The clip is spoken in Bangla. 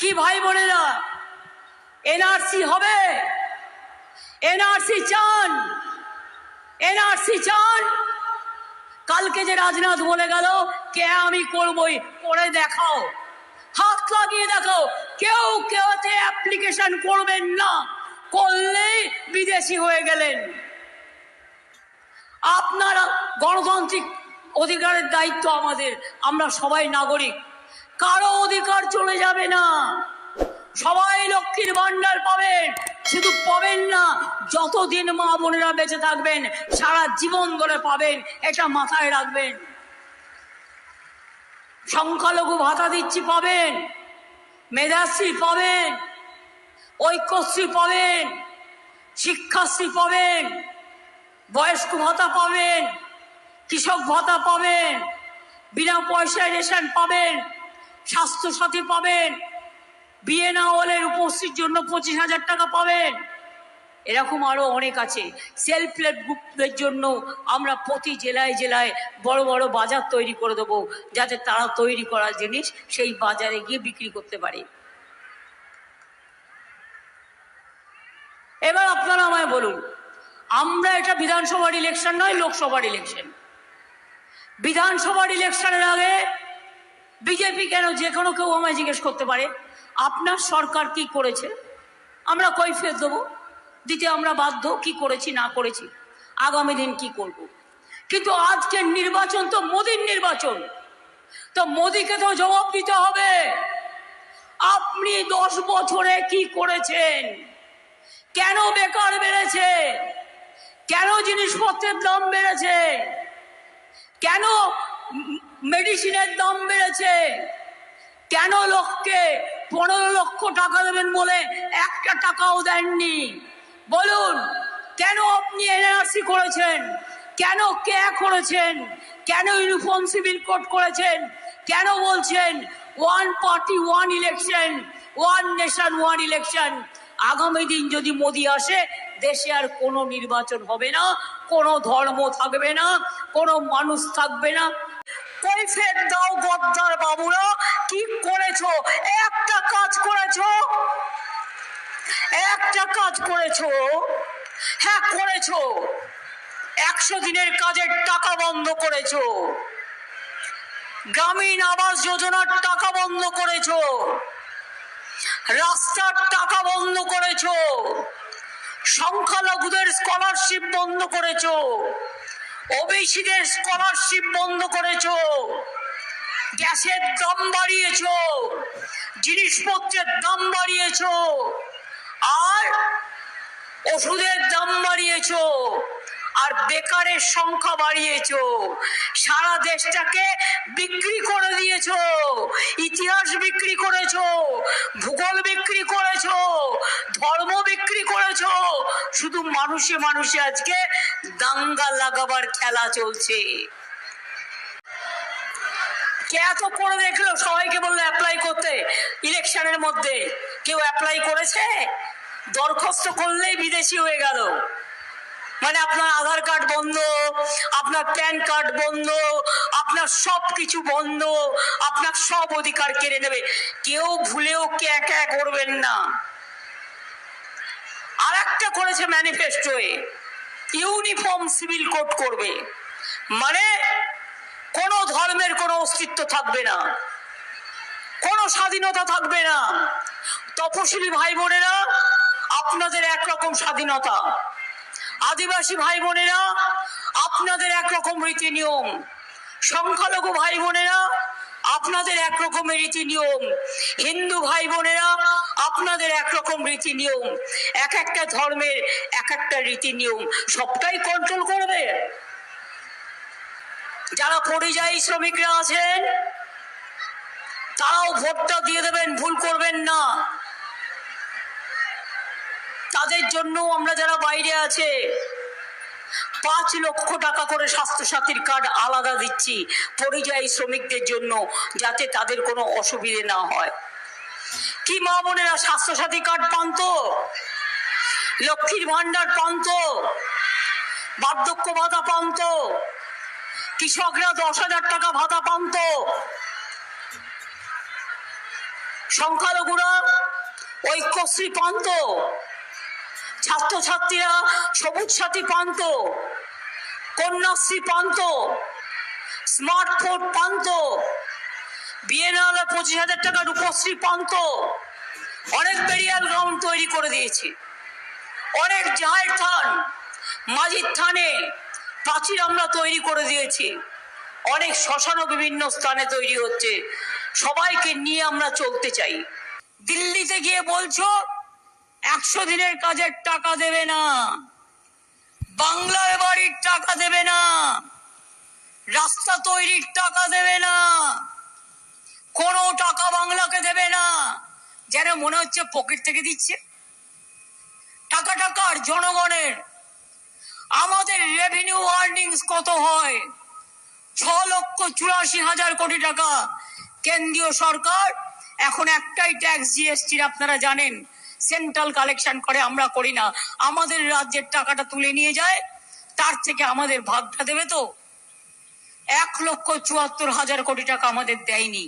কি ভাই বোনেরা, এনআরসি হবে? এনআরসি চান? এনআরসি চান? কালকে যে রাজনাথ বলে গেল কে আমি করবই, করে দেখাও, হাত লাগিয়ে দেখাও। কেউ কেউতে অ্যাপ্লিকেশন করবেন না, করলেই বিদেশি হয়ে গেলেন। আপনারা গণতান্ত্রিক অধিকারের দায়িত্ব আমাদের, আমরা সবাই নাগরিক, কারো অধিকার চলে যাবে না। সবাই লক্ষ্মীর ভান্ডার পাবেন, শুধু পাবেন না, যতদিন মা বোনেরা বেঁচে থাকবেন সারা জীবন ধরে পাবেন, এটা মাথায় রাখবেন। সংখ্যালঘু ভাতা দিচ্ছি পাবেন, মেধাশ্রী পাবেন, ঐক্যশ্রী পাবেন, শিক্ষাশ্রী পাবেন, বয়স্ক ভাতা পাবেন, কৃষক ভাতা পাবেন, বিনা পয়সায় রেশন পাবেন, স্বাস্থ্যসাথী পাবেন, বিয়ে না হলে রূপশ্রীর জন্য 25,000 টাকা পাবেন। এরকম আরো অনেক আছে। সেলফ হেল্প গ্রুপদের জন্য আমরা প্রতি জেলায় জেলায় বড় বড় বাজার তৈরি করে দেবো, যাতে তারা তৈরি করা জিনিস সেই বাজারে গিয়ে বিক্রি করতে পারে। এবার আপনারা আমায় বলুন, আমরা এটা বিধানসভার ইলেকশন নয়, লোকসভার ইলেকশন। বিধানসভার ইলেকশনের আগে বিজেপি কেন, যে কোনো কেউ আমায় জিজ্ঞেস করতে পারে আপনার সরকার কি করেছে, আমরা কৈফিয়ত দেবো, দিতে আমরা বাধ্য, কি করেছি না করেছি, আগামী দিন কি করব। কিন্তু আজকের নির্বাচন তো মোদির নির্বাচন, তো মোদিকে তো জবাব দিতে হবে। আপনি 10 বছরে কি করেছেন? কেন বেকার বেড়েছে? কেন জিনিসপত্রের দাম বেড়েছে? কেন মেডিসিনের দাম বেড়েছে? কেন লোককে 15 লক্ষ টাকা দেবেন বলে 1 টাকাও দেননি? বলুন, কেন আপনি এনআরসি করেছেন? কেন কে করেছেন? কেন ইউনিফর্ম সিভিল কোড করেছেন? কেন বলছেন one party one election, one nation one election? আগামী দিন যদি মোদি আসে, দেশে আর কোনো নির্বাচন হবে না, কোনো ধর্ম থাকবে না, কোনো মানুষ থাকবে না। কৈফিয়ত দাও গদ্দার বাবুরা, কি করেছো? একটা কাজ করেছো? একটা কাজ করেছো? হ্যাঁ করেছো, 100 দিনের কাজের টাকা বন্ধ করেছো, গ্রামীণ আবাস যোজনার টাকা বন্ধ করেছো, রাস্তার টাকা বন্ধ করেছো, সংখ্যালঘুদের স্কলারশিপ বন্ধ করেছো, ওবিসিদের স্কলারশিপ বন্ধ করেছো, গ্যাসের দাম বাড়িয়েছো, জিনিসপত্রের দাম বাড়িয়েছো, আর ওষুধের দাম বাড়িয়েছো, আর বেকারের সংখ্যা বাড়িয়েছো। সারা দেশটাকে বিক্রি করে দিয়েছো, ইতিহাস বিক্রি করেছো, ভূগোল বিক্রি করেছো, ধর্ম বিক্রি করেছো। শুধু মানুষে মানুষে আজকে দাঙ্গা লাগাবার খেলা চলছে। কে এত করে দেখলো, সবাইকে বললো অ্যাপ্লাই করতে, ইলেকশনের মধ্যে কেউ অ্যাপ্লাই করেছে? দরখাস্ত করলেই বিদেশি হয়ে গেল। মানে আপনার আধার কার্ড বন্ধ, আপনার প্যান কার্ড বন্ধ, আপনার সব কিছু বন্ধ, আপনার সব অধিকার কেড়ে নেবে। কেউ ভুলেও কে করবেন না। আর একটা করেছে ম্যানিফেস্টোয়ে, ইউনিফর্ম সিভিল কোড করবে, মানে কোন ধর্মের কোনো অস্তিত্ব থাকবে না, কোনো স্বাধীনতা থাকবে না। তপশিলি ভাই বোনেরা, আপনাদের একরকম স্বাধীনতা, আদিবাসী ভাই বোনেরা আপনাদের একরকম রীতি নিয়ম, সংখ্যালঘু ভাই বোনেরা আপনাদের একরকমের রীতি নিয়ম, হিন্দু ভাই বোনেরা আপনাদের একরকম রীতি নিয়ম, এক একটা ধর্মের এক একটা রীতি নিয়ম, সবটাই কন্ট্রোল করবে। যারা পরিযায়ী শ্রমিকরা আছেন তারাও ভোটটা দিয়ে দেবেন, ভুল করবেন না। তাদের জন্য আমরা যারা বাইরে আছে 5 লক্ষ টাকা করে স্বাস্থ্যসাথীর কার্ড আলাদা দিচ্ছি পরিযায়ী শ্রমিকদের জন্য, যাতে তাদের কোনো অসুবিধে না হয়। কি মা বোনেরা স্বাস্থ্যসাথী কার্ড পান তো? লক্ষ্মীর ভান্ডার পান তো? বার্ধক্য ভাতা পান তো? কৃষকরা 10,000 টাকা ভাতা পান তো? সংখ্যালঘুরা ঐক্যশ্রী পান তো, ছাত্রছাত্রীরা সবুজ সাথী পান তো, কন্যাশ্রী পান তো, স্মার্টফোন পান তো, বিএনএল 25,000 টাকা রূপশ্রী পান তো, অনেক বেরিয়াল গ্রাউন্ড তৈরি করে দিয়েছি, অনেক জাহের থান মাজিদ থানে প্রাচীর আমরা তৈরি করে দিয়েছি, অনেক শ্মশানও বিভিন্ন স্থানে তৈরি হচ্ছে। সবাইকে নিয়ে আমরা চলতে চাই। দিল্লিতে গিয়ে বলছো 100 দিনের কাজের টাকা দেবে না, বাংলার বাড়ির টাকা দেবে না, রাস্তা তৈরির টাকা দেবে না, কোনো টাকা বাংলাকে দেবে না। যেন মনে হচ্ছে পকেট থেকে দিচ্ছে। টাকাটা কার? জনগণের। আমাদের রেভিনিউ আর্নিংস কত হয়? 6,84,000 কোটি টাকা। কেন্দ্রীয় সরকার এখন একটাই ট্যাক্স, জিএসটি, আপনারা জানেন, সেন্ট্রাল কালেকশন করে, আমরা করি না। আমাদের রাজ্যের টাকাটা তুলে নিয়ে যায়, তার থেকে আমাদের ভাগটা দেবে তো। 1,74,000 কোটি টাকা আমাদের দেয়নি।